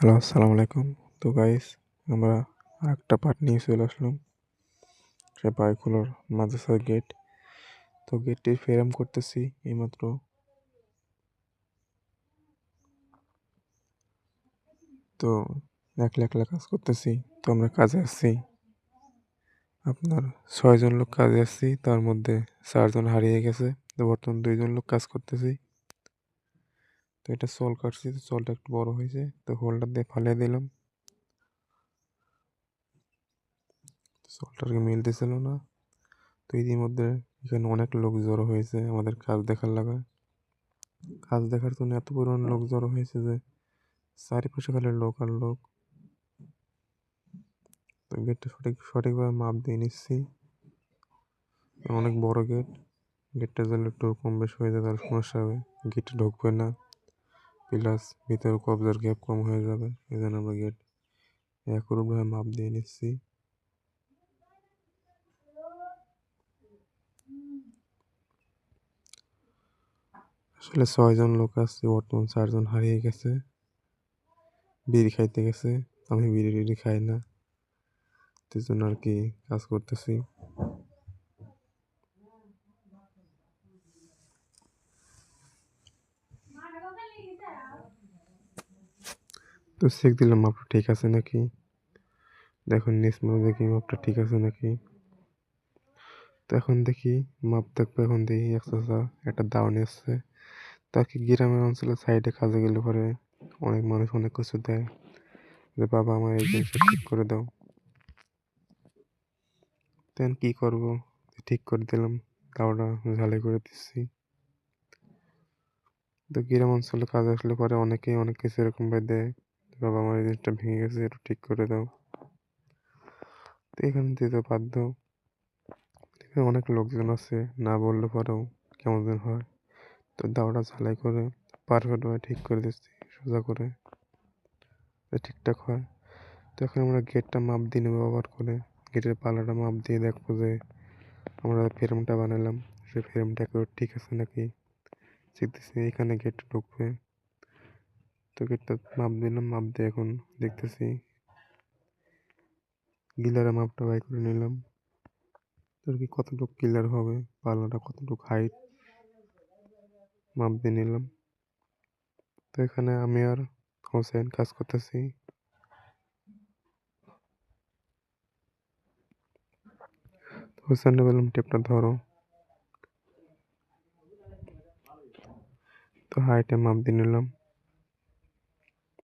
Hello, আসসালামু আলাইকুম। তো গাইস, আমরা আরেকটা পার্ট নিয়ে চলে আসলাম। সে বাইকুলার মাদ্রাসার গেট। তো গেটটি ফ্রেম করতেছি এইমাত্র। তো একলা একলা কাজ করতেছি। তো আমরা কাজে আসছি আপনার 6 জন লোক কাজে আসছি, তার মধ্যে 4 জন হারিয়ে গেছে। তো বর্তমান 2 জন লোক কাজ করতেছি। তো এটা সল কাটছি, তো সলটা একটু বড় হয়েছে, তো হোল্ডার দিয়ে ফালিয়ে দিলাম। সলটাকে মিলতেছিল না। তো ইতিমধ্যে এখানে অনেক লোক জড়ো হয়েছে আমাদের কাজ দেখার লাগা। কাজ দেখার জন্য এত পরিমাণ লোক জড়ো হয়েছে যে চারিপাশে খালি লোক আর লোক। তো গেটটা সঠিকভাবে মাপ দিয়ে নিচ্ছি। অনেক বড় গেট। গেটটা যদি একটু কম বেশি হয়ে যায় তাহলে সমস্যা হবে, গেটে ঢুকবে না, প্লাস ভিতরে কবজার গ্যাপ কম হয়ে যাবে। এই জন্য আমরা গেট একরকমভাবে মাপ দিয়ে নিচ্ছি। আসলে 6 জন লোক আসছে, বর্তমান 4 জন হারিয়ে গেছে, বিড়ি খাইতে গেছে। আমি বিড়ি টিড়ি খাই না, সেই জন্য আর কি কাজ করতেছি। তো চেক দিলাম মাপটা ঠিক আছে নাকি, দেখুন নিচ মাপ দেখি মাপটা ঠিক আছে নাকি। তো এখন দেখি মাপ দেখবো, এখন দেখি একটা দাওনি আসছে। তাকে গ্রামের অঞ্চলে সাইডে কাজে গেলে পরে অনেক মানুষ অনেক কিছু দেয়, যে বাবা আমার এই জিনিসটা ঠিক করে দাও। তেন কি করবো, ঠিক করে দিলাম, দাওটা ঝালাই করে দিচ্ছি। তো গ্রাম অঞ্চলে কাজ আসলে পরে অনেকেই অনেক কিছু এরকম ভাবে দেয়, বাবা আমার এই জিনিসটা ভেঙে গেছে, একটু ঠিক করে দাও। তো এখানে দিতে বাধ্য। এখানে অনেক লোকজন আছে, না বললে পরেও কেমন যেন হয়। তো দাওটা ঝালাই করে পারফেক্টভাবে ঠিক করে দিচ্ছি, সোজা করে ঠিকঠাক হয়। তো এখন আমরা গেটটা মাপ দিয়ে নেবো, ব্যবহার করে গেটের পালাটা মাপ দিয়ে দেখবো যে আমরা ফ্রেমটা বানালাম, সেই ফ্রেমটা একেবারে ঠিক আছে নাকি শিখতেছি। এখানে গেট ঢুকবে, তো গেটটা মাপ দিলাম, মাপ দিয়ে এখন দেখতেছি গিলারের মাপটা বাই করে নিলাম। তোর কি কতটুকু ক্লিয়ার হবে, পাল্লাটা কতটুকু হাইট মাপ দিয়ে নিলাম। তো এখানে আমি আর হোসেন কাজ করতেছি। হোসেনকে বললাম টেপটা ধরো, তো হাইটে মাপ দিয়ে নিলাম।